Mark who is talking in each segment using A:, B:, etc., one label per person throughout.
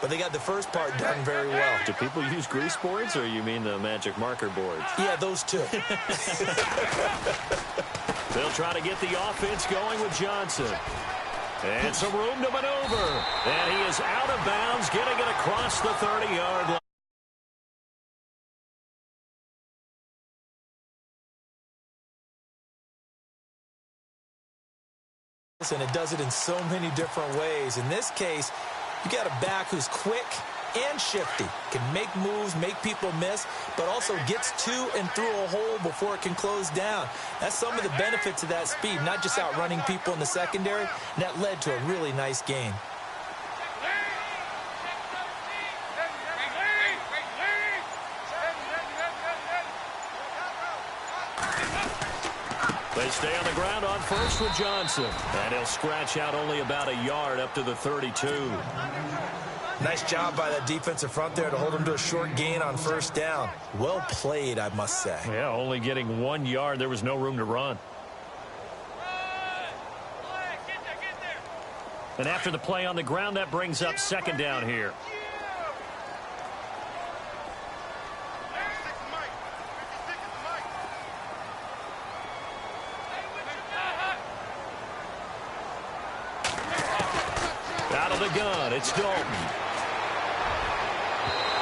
A: but they got the first part done very well.
B: Do people use grease boards, or you mean the magic marker boards?
A: Yeah, those two.
B: They'll try to get the offense going with Johnson. And some room to maneuver. And he is out of bounds, getting it across the 30-yard line.
A: And it does it in so many different ways. In this case, you got a back who's quick and shifty, can make moves, make people miss, but also gets to and through a hole before it can close down. That's some of the benefits of that speed, not just outrunning people in the secondary, and that led to a really nice gain.
B: They stay on the ground on first with Johnson. And he'll scratch out only about a yard up to the 32.
A: Nice job by that defensive front there to hold him to a short gain on first down. Well played, I must say.
B: Yeah, only getting 1 yard. There was no room to run. And after the play on the ground, that brings up second down here. Out of the gun, it's Dalton.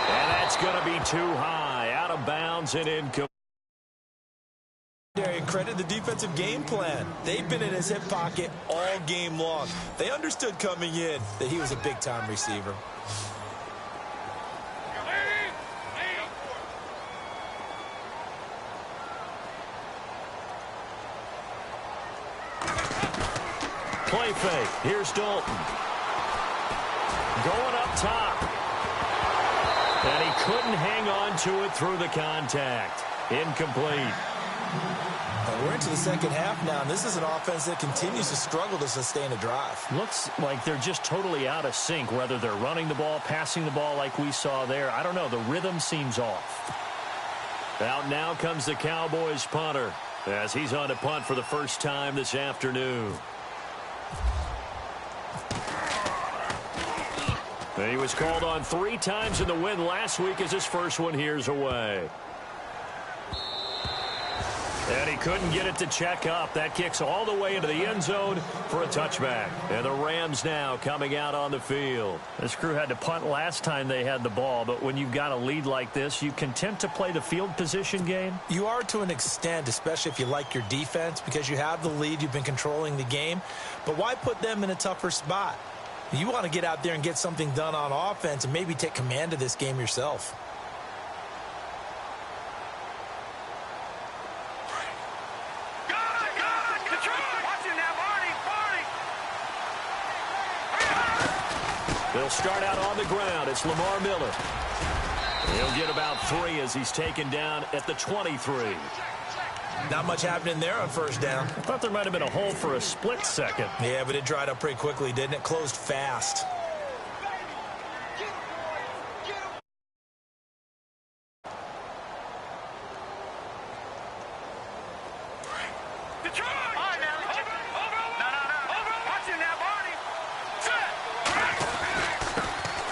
B: And that's going to be too high. Out of bounds and incomplete.
A: Credit the defensive game plan. They've been in his hip pocket all game long. They understood coming in that he was a big-time receiver.
B: Play fake. Here's Dalton. Going up top. And he couldn't hang on to it through the contact. Incomplete.
A: We're into the second half now, and this is an offense that continues to struggle to sustain a drive.
B: Looks like they're just totally out of sync, whether they're running the ball, passing the ball like we saw there. I don't know. The rhythm seems off. Out now comes the Cowboys punter as he's on to punt for the first time this afternoon. And he was called on 3 times in the win last week as his first one here's away. And he couldn't get it to check up. That kicks all the way into the end zone for a touchback. And the Rams now coming out on the field. This crew had to punt last time they had the ball, but when you've got a lead like this, you content to play the field position game?
A: You are to an extent, especially if you like your defense, because you have the lead, you've been controlling the game. But why put them in a tougher spot? You want to get out there and get something done on offense and maybe take command of this game yourself.
B: They'll start out on the ground. It's Lamar Miller. He'll get about 3 as he's taken down at the 23.
A: Not much happening there on first down.
B: I thought there might have been a hole for a split second.
A: Yeah, but it dried up pretty quickly, didn't it? Closed fast.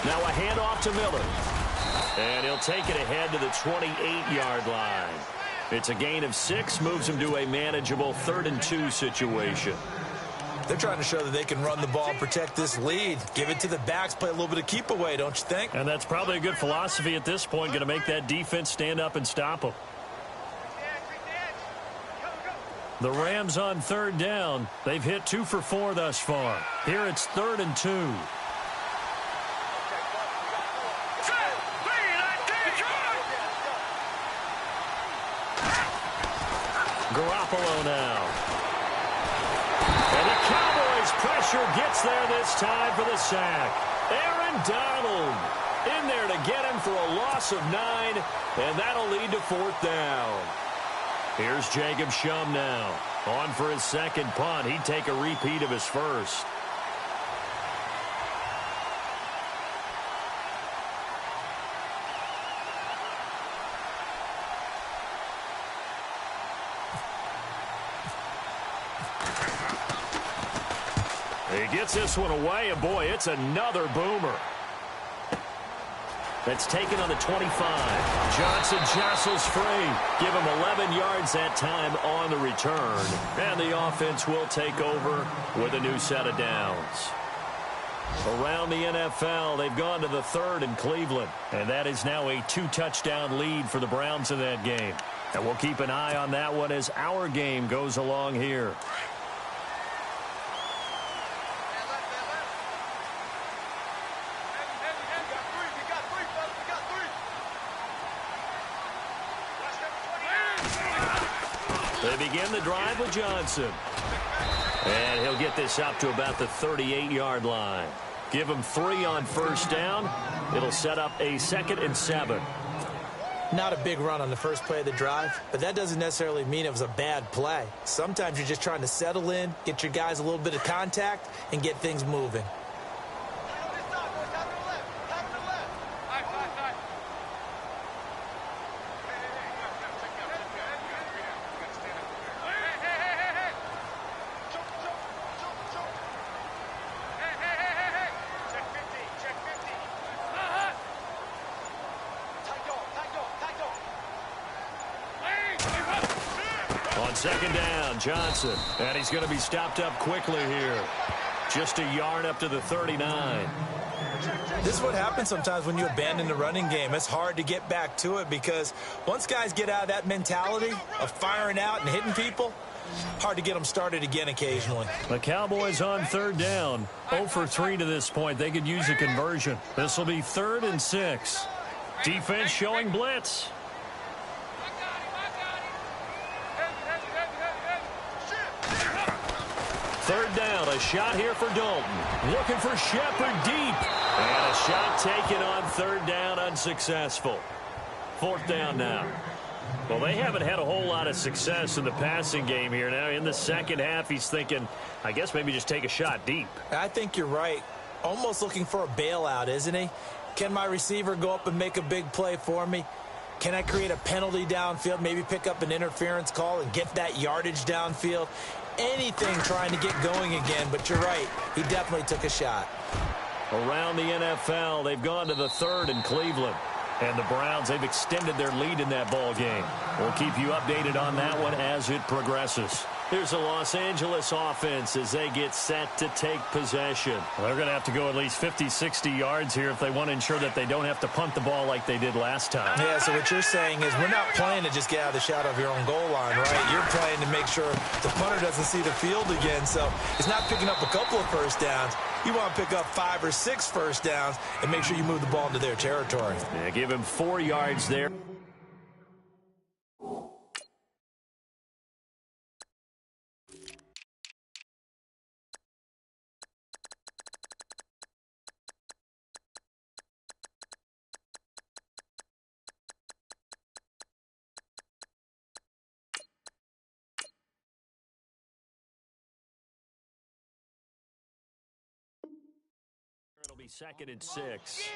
B: Now a handoff to Miller. And he'll take it ahead to the 28-yard line. It's a gain of 6, moves him to a manageable 3rd and 2 situation.
A: They're trying to show that they can run the ball and protect this lead. Give it to the backs, play a little bit of keep away, don't you think?
B: And that's probably a good philosophy at this point, going to make that defense stand up and stop them. The Rams on 3rd down. They've hit 2 for 4 thus far. Here it's 3rd and 2. Garoppolo now. And the Cowboys pressure gets there this time for the sack. Aaron Donald in there to get him for a loss of 9, and that'll lead to 4th down. Here's Jacob Shum now. On for his second punt. He'd take a repeat of his first. He gets this one away, and boy, it's another boomer. That's taken on the 25. Johnson jostles free. Give him 11 yards that time on the return. And the offense will take over with a new set of downs. Around the NFL, they've gone to the third in Cleveland. And that is now a 2-touchdown lead for the Browns in that game. And we'll keep an eye on that one as our game goes along here. They begin the drive with Johnson. And he'll get this up to about the 38-yard line. Give him 3 on first down. It'll set up a 2nd and 7.
A: Not a big run on the first play of the drive, but that doesn't necessarily mean it was a bad play. Sometimes you're just trying to settle in, get your guys a little bit of contact, and get things moving.
B: On 2nd down, Johnson. And he's going to be stopped up quickly here. Just a yard up to the 39.
A: This is what happens sometimes when you abandon the running game. It's hard to get back to it because once guys get out of that mentality of firing out and hitting people, hard to get them started again occasionally.
B: The Cowboys on 3rd down. 0 for 3 to this point. They could use a conversion. This will be 3rd and 6. Defense showing blitz. 3rd down, a shot here for Dalton. Looking for Shepard deep. And a shot taken on 3rd down, unsuccessful. 4th down now. Well, they haven't had a whole lot of success in the passing game here. Now, in the second half, he's thinking, I guess maybe just take a shot deep.
A: I think you're right. Almost looking for a bailout, isn't he? Can my receiver go up and make a big play for me? Can I create a penalty downfield, maybe pick up an interference call and get that yardage downfield? Anything trying to get going again, but you're right. He definitely took a shot.
B: Around the NFL, they've gone to the 3rd in Cleveland. And the Browns, they've extended their lead in that ball game. We'll keep you updated on that one as it progresses. Here's the Los Angeles offense as they get set to take possession. Well, they're going to have to go at least 50, 60 yards here if they want to ensure that they don't have to punt the ball like they did last time.
A: Yeah, so what you're saying is we're not playing to just get out of the shadow of your own goal line, right? You're playing to make sure the punter doesn't see the field again. So it's not picking up a couple of first downs. You want to pick up 5 or 6 first downs and make sure you move the ball into their territory.
B: Yeah, give him 4 yards there. It'll be 2nd and 6.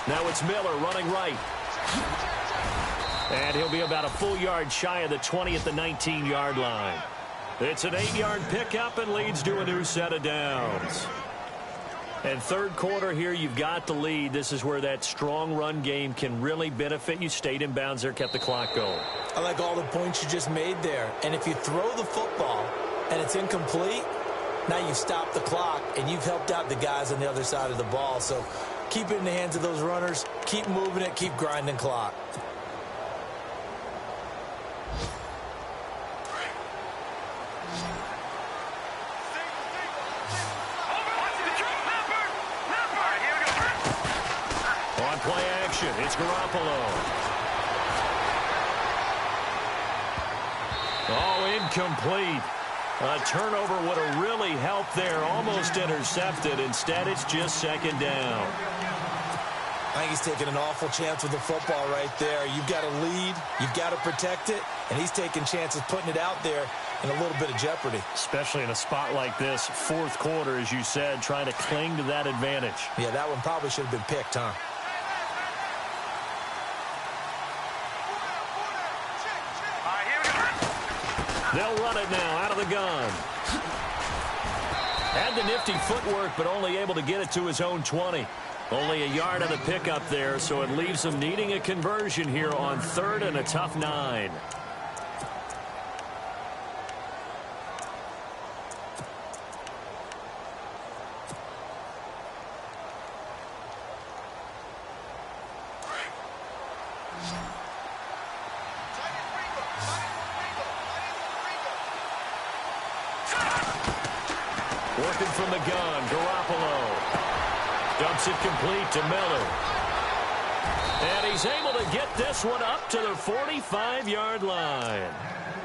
B: Now it's Miller running right. And he'll be about a full yard shy of the 20 at the 19-yard line. It's an 8-yard pickup and leads to a new set of downs. And 3rd quarter here, you've got the lead. This is where that strong run game can really benefit you. Stayed in bounds there, kept the clock going.
A: I like all the points you just made there. And if you throw the football and it's incomplete, now you stop the clock and you've helped out the guys on the other side of the ball. So keep it in the hands of those runners. Keep moving it. Keep grinding clock.
B: On play action, it's Garoppolo. Oh, incomplete. A turnover would have really helped there. Almost intercepted. Instead, it's just 2nd down.
A: I think he's taking an awful chance with the football right there. You've got to lead. You've got to protect it. And he's taking chances putting it out there. in a little bit of jeopardy.
B: Especially in a spot like this, fourth quarter, as you said, trying to cling to that advantage.
A: Yeah, that one probably should have been picked, huh?
B: They'll run it now out of the gun. Had the nifty footwork, but only able to get it to his own 20. Only a yard on the pickup there, so it leaves him needing a conversion here on third and a tough 9. Working from the gun, Garoppolo. Dumps it complete to Miller. And he's able to get this one up to the 45-yard line.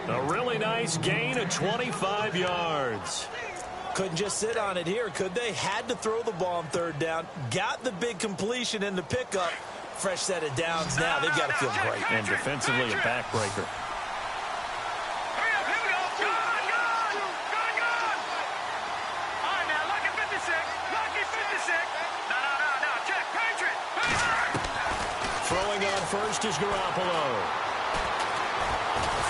B: A really nice gain of 25 yards.
A: Couldn't just sit on it here, could they? Had to throw the ball on third down. Got the big completion in the pickup. Fresh set of downs now. They've got to feel great.
B: And defensively a backbreaker. Throwing on first is Garoppolo.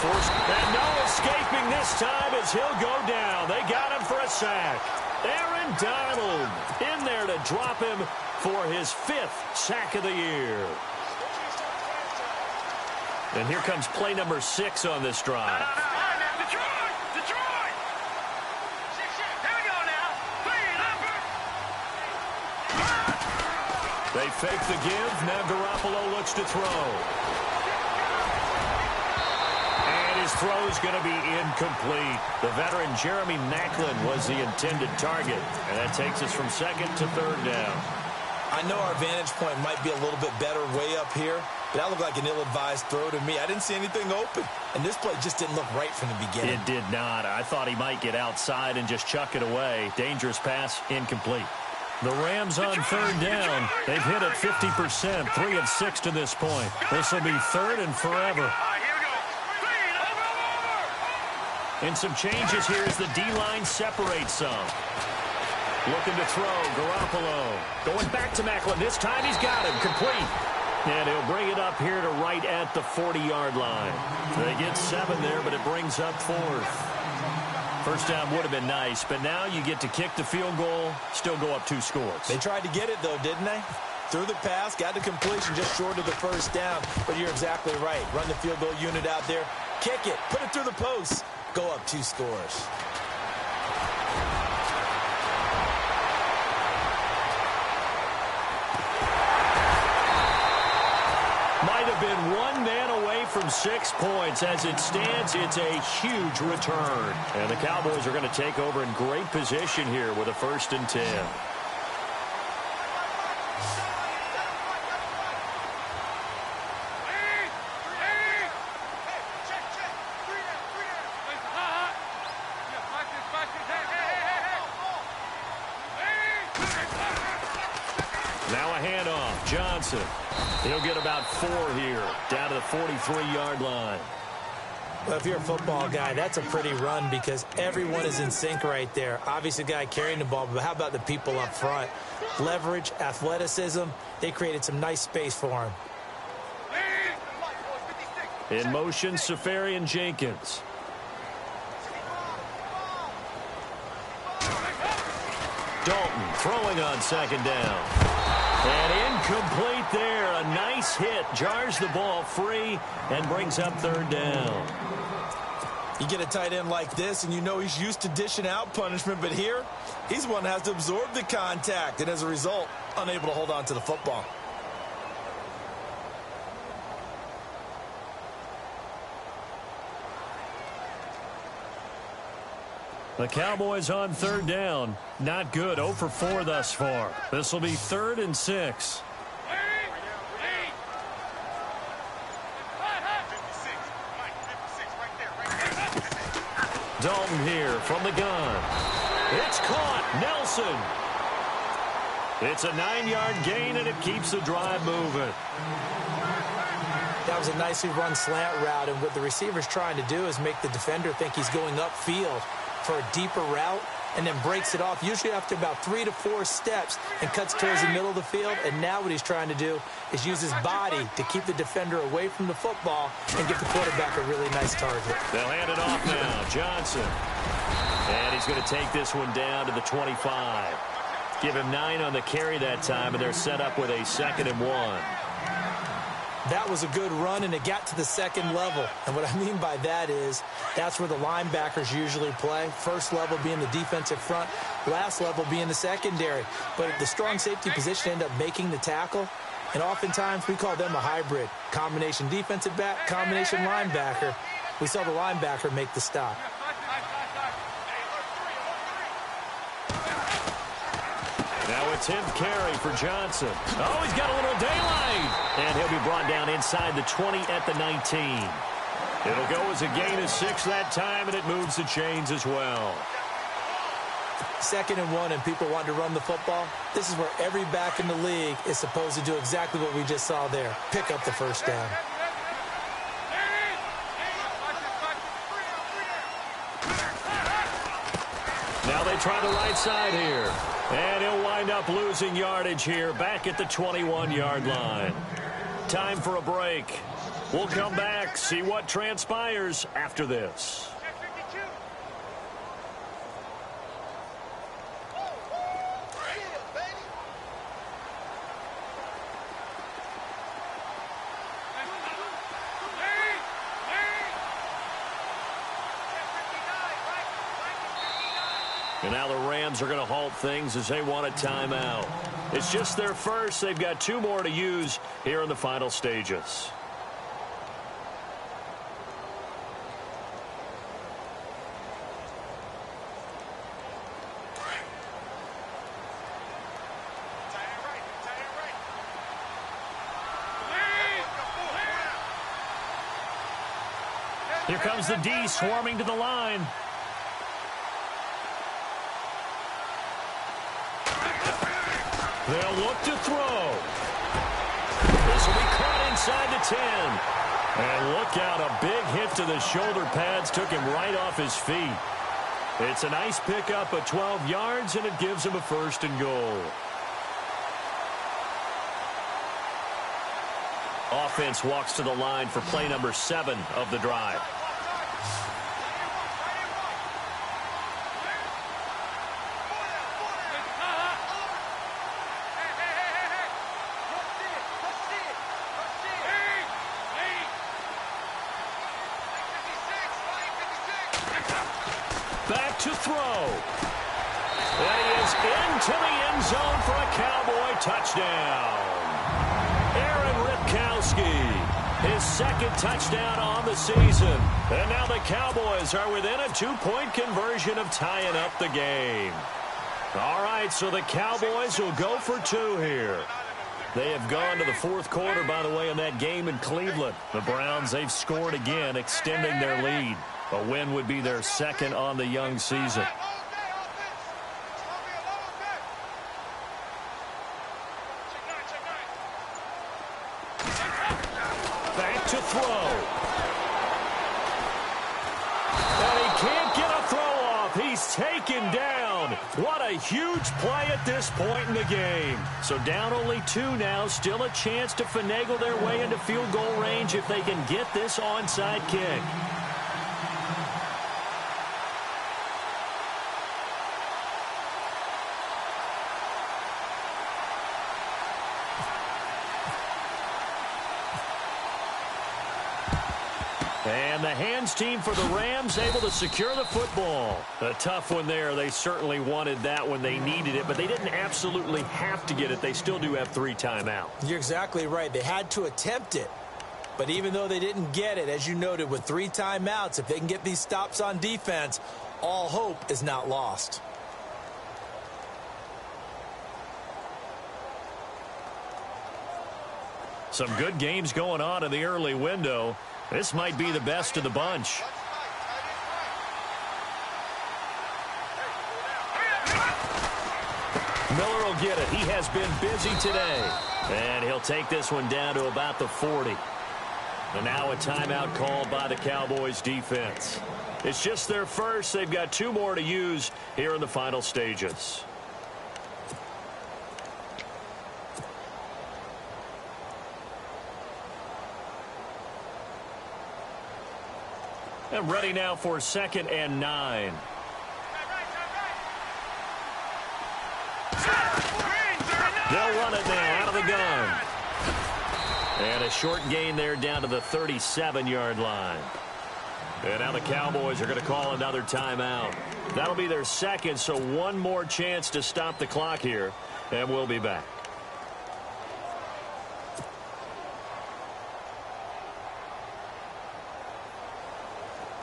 B: And no escaping this time as he'll go down. They got him for a sack. Aaron Donald in there to drop him for his 5th sack of the year. And here comes play number 6 on this drive. They fake the give. Now Garoppolo looks to throw. And his throw is going to be incomplete. The veteran Jeremy Maclin was the intended target. And that takes us from second to third down.
A: I know our vantage point might be a little bit better way up here, but that looked like an ill-advised throw to me. I didn't see anything open. And this play just didn't look right from the beginning.
B: It did not. I thought he might get outside and just chuck it away. Dangerous pass, incomplete. The Rams on third down. They've hit it 50%, 3 of 6 to this point. This will be third and forever. And some changes here as the D-line separates some. Looking to throw, Garoppolo. Going back to Maclin. This time he's got him, complete. And he'll bring it up here to right at the 40-yard line. They get 7 there, but it brings up 4th. First down would have been nice, but now you get to kick the field goal, still go up 2 scores.
A: They tried to get it, though, didn't they? Threw the pass, got the completion just short of the first down. But you're exactly right. Run the field goal unit out there, kick it, put it through the post, go up 2 scores.
B: Might have been one man away from 6 points. As it stands, it's a huge return. And the Cowboys are going to take over in great position here with a 1st and 10. Now a handoff. Johnson. He'll get about 4 here, down to the 43-yard line.
A: Well, if you're a football guy, that's a pretty run because everyone is in sync right there. Obviously, the guy carrying the ball, but how about the people up front? Leverage, athleticism, they created some nice space for him.
B: In motion, Safarian Jenkins. Dalton throwing on 2nd down. And incomplete there. A nice hit. Jars the ball free and brings up 3rd down.
A: You get a tight end like this, and you know he's used to dishing out punishment, but here, he's the one that has to absorb the contact, and as a result, unable to hold on to the football.
B: The Cowboys on 3rd down. Not good. 0 for 4 thus far. This will be 3rd and 6. Dalton here from the gun. It's caught. Nelson. It's a 9-yard gain, and it keeps the drive moving.
A: That was a nicely run slant route, and what the receiver's trying to do is make the defender think he's going upfield for a deeper route, and then breaks it off, usually after about 3 to 4 steps, and cuts towards the middle of the field. And now what he's trying to do is use his body to keep the defender away from the football and give the quarterback a really nice target.
B: They'll hand it off now. Johnson. And he's going to take this one down to the 25. Give him 9 on the carry that time, and they're set up with a 2nd and 1.
A: That was a good run, and it got to the second level. And what I mean by that is that's where the linebackers usually play. First level being the defensive front, last level being the secondary. But the strong safety position ended up making the tackle, and oftentimes we call them a hybrid. Combination defensive back, combination linebacker. We saw the linebacker make the stop.
B: Now a 10th carry for Johnson. Oh, he's got a little daylight. And he'll be brought down inside the 20 at the 19. It'll go as a gain of 6 that time, and it moves the chains as well.
A: 2nd and 1, and people want to run the football. This is where every back in the league is supposed to do exactly what we just saw there. Pick up the first down.
B: Now they try the right side here. And he'll wind up losing yardage here back at the 21-yard line. Time for a break. We'll come back, see what transpires after this. And now the Rams are going to halt things as they want a timeout. It's just their first. They've got 2 more to use here in the final stages. Here comes the D swarming to the line. They'll look to throw. This will be caught inside the 10. And look out, a big hit to the shoulder pads took him right off his feet. It's a nice pickup of 12 yards, and it gives him a 1st and goal. Offense walks to the line for play number 7 of the drive. Back to throw. And he is into the end zone for a Cowboy touchdown. Aaron Ripkowski, his 2nd touchdown on the season. And now the Cowboys are within a 2-point conversion of tying up the game. All right, so the Cowboys will go for 2 here. They have gone to the 4th quarter, by the way, in that game in Cleveland. The Browns, they've scored again, extending their lead. A win would be their 2nd on the young season. Back to throw. And he can't get a throw off. He's taken down. What a huge play at this point in the game. So down only 2 now. Still a chance to finagle their way into field goal range if they can get this onside kick. And the hands team for the Rams able to secure the football. A tough one there. They certainly wanted that when they needed it, but they didn't absolutely have to get it. They still do have 3 timeouts.
A: You're exactly right. They had to attempt it. But even though they didn't get it, as you noted, with 3 timeouts, if they can get these stops on defense, all hope is not lost.
B: Some good games going on in the early window. This might be the best of the bunch. Miller will get it. He has been busy today. And he'll take this one down to about the 40. And now a timeout called by the Cowboys defense. It's just their first. They've got 2 more to use here in the final stages. And ready now for 2nd and 9. They'll run it now out of the gun. And a short gain there down to the 37-yard line. And now the Cowboys are going to call another timeout. That'll be their second, so one more chance to stop the clock here. And we'll be back.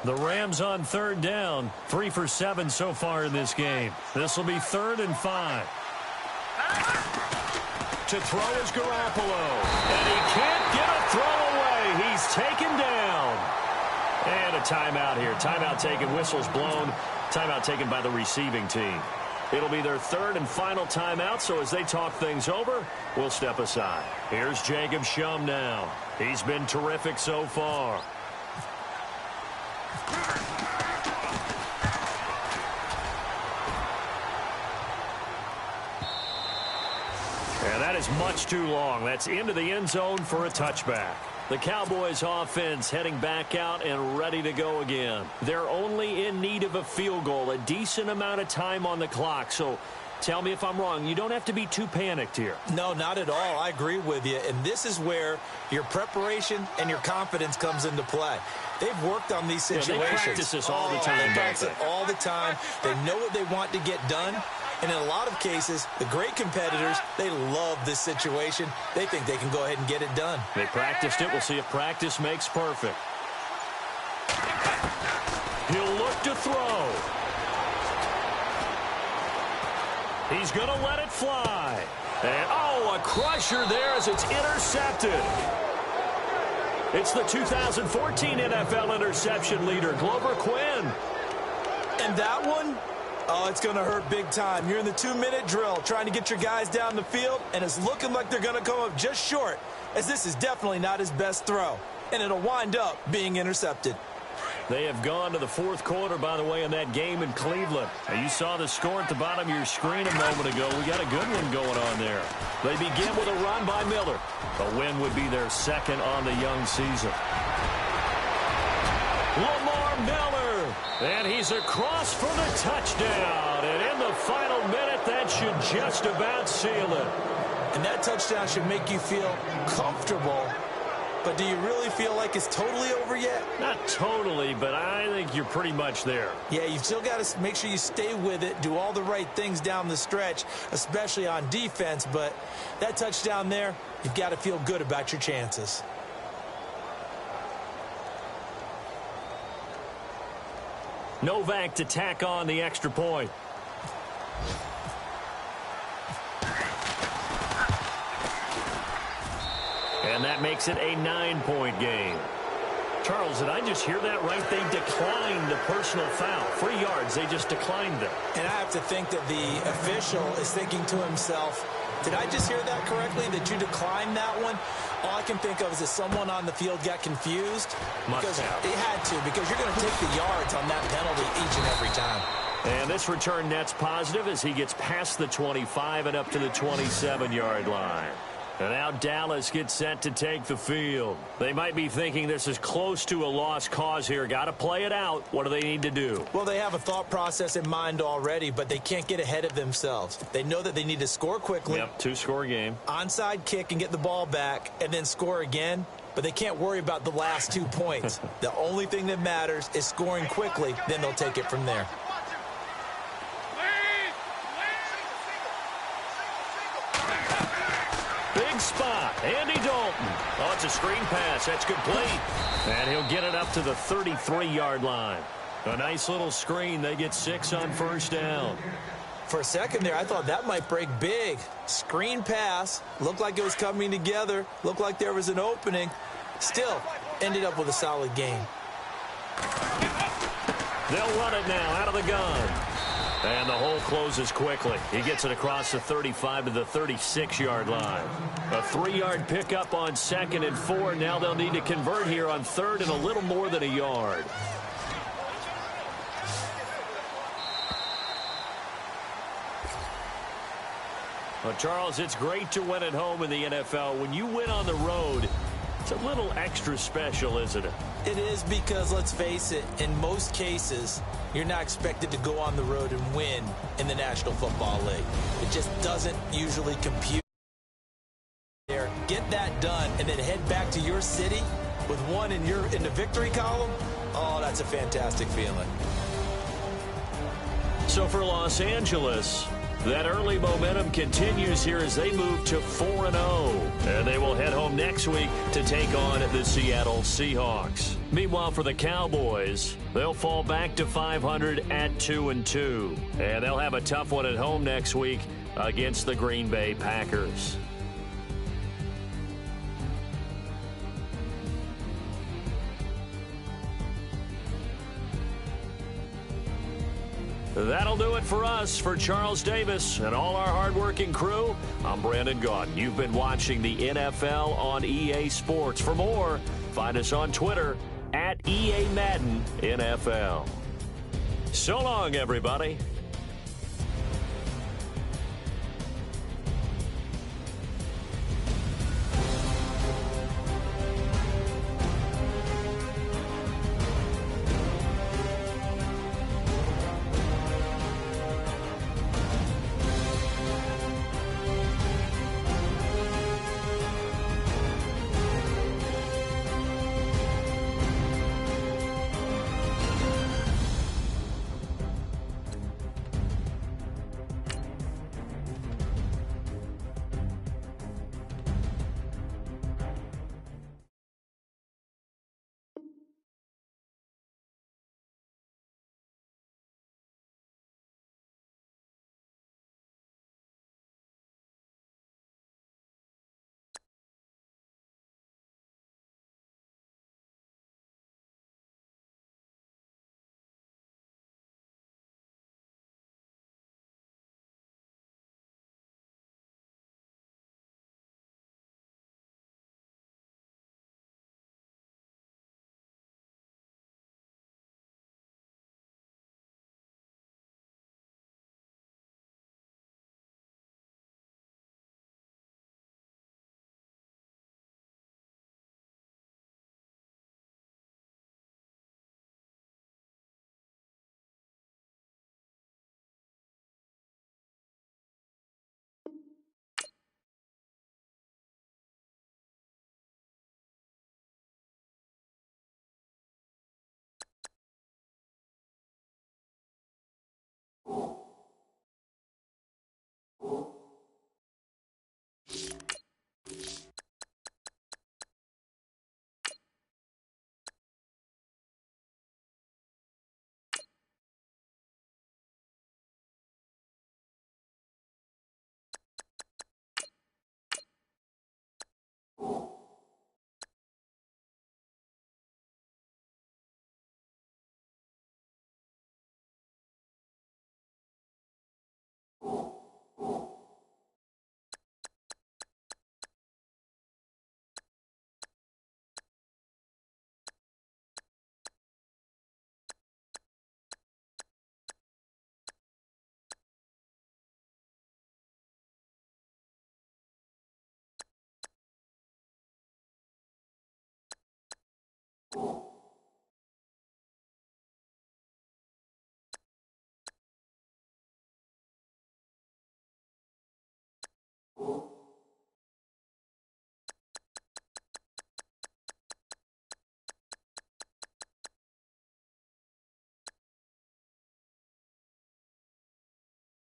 B: The Rams on 3rd down. 3 for 7 so far in this game. This will be 3rd and 5. To throw is Garoppolo. And he can't get a throw away. He's taken down. And a timeout here. Timeout taken. Whistles blown. Timeout taken by the receiving team. It'll be their 3rd and final timeout, so as they talk things over, we'll step aside. Here's Jacob Shum now. He's been terrific so far. And that is much too long. That's into the end zone for a touchback. The Cowboys offense heading back out and ready to go again. They're only in need of a field goal, a decent amount of time on the clock. So tell me if I'm wrong. You don't have to be too panicked here.
A: No, not at all. I agree with you. And this is where your preparation and your confidence comes into play. They've worked on these situations.
B: They practice this all the time.
A: They practice it all the time. They know what they want to get done. And in a lot of cases, the great competitors, they love this situation. They think they can go ahead and get it done.
B: They practiced it. We'll see if practice makes perfect. He'll look to throw. He's going to let it fly. And, oh, a crusher there as it's intercepted. It's the 2014 NFL interception leader, Glover Quinn.
A: And that one? Oh, it's going to hurt big time. You're in the 2-minute drill trying to get your guys down the field, and it's looking like they're going to come up just short, as this is definitely not his best throw, and it'll wind up being intercepted.
B: They have gone to the 4th quarter, by the way, in that game in Cleveland. Now, you saw the score at the bottom of your screen a moment ago. We got a good one going on there. They begin with a run by Miller. A win would be their 2nd on the young season. Lamar Miller. And he's across for the touchdown. And in the final minute, that should just about seal it.
A: And that touchdown should make you feel comfortable. But do you really feel like it's totally over yet?
B: Not totally, but I think you're pretty much there.
A: Yeah, you've still got to make sure you stay with it, do all the right things down the stretch, especially on defense. But that touchdown there, you've got to feel good about your chances.
B: Novak to tack on the extra point. And that makes it a 9-point game. Charles, did I just hear that right? They declined the personal foul. 3 yards, they just declined them.
A: And I have to think that the official is thinking to himself, did I just hear that correctly, that you declined that one? All I can think of is that someone on the field got confused. Because they had to, because you're going to take the yards on that penalty each and every time.
B: And this return net's positive as he gets past the 25 and up to the 27-yard line. And now Dallas gets set to take the field. They might be thinking this is close to a lost cause here. Got to play it out. What do they need to do?
A: Well, they have a thought process in mind already, but they can't get ahead of themselves. They know that they need to score quickly.
B: Yep, 2-score game.
A: Onside kick and get the ball back and then score again. But they can't worry about the last 2 points. The only thing that matters is scoring quickly. Then they'll take it from there.
B: Big spot. Andy Dalton. Oh, it's a screen pass. That's complete. And he'll get it up to the 33-yard line. A nice little screen. They get 6 on 1st down.
A: For a second there, I thought that might break big. Screen pass. Looked like it was coming together. Looked like there was an opening. Still, ended up with a solid game.
B: They'll run it now out of the gun. And the hole closes quickly. He gets it across the 35 to the 36-yard line. A 3-yard pickup on 2nd and 4. Now they'll need to convert here on 3rd and a little more than a yard. Well, Charles, it's great to win at home in the NFL. When you win on the road, it's a little extra special, isn't it?
A: It is, because, let's face it, in most cases, you're not expected to go on the road and win in the National Football League. It just doesn't usually compute there. Get that done and then head back to your city with one in the victory column. Oh, that's a fantastic feeling.
B: So for Los Angeles, that early momentum continues here as they move to 4-0. And they will head home next week to take on the Seattle Seahawks. Meanwhile, for the Cowboys, they'll fall back to 500 at 2-2. And they'll have a tough one at home next week against the Green Bay Packers. That'll do it for us. For Charles Davis and all our hardworking crew, I'm Brandon Gaudin. You've been watching the NFL on EA Sports. For more, find us on Twitter at EA Madden NFL. So long, everybody.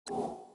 C: You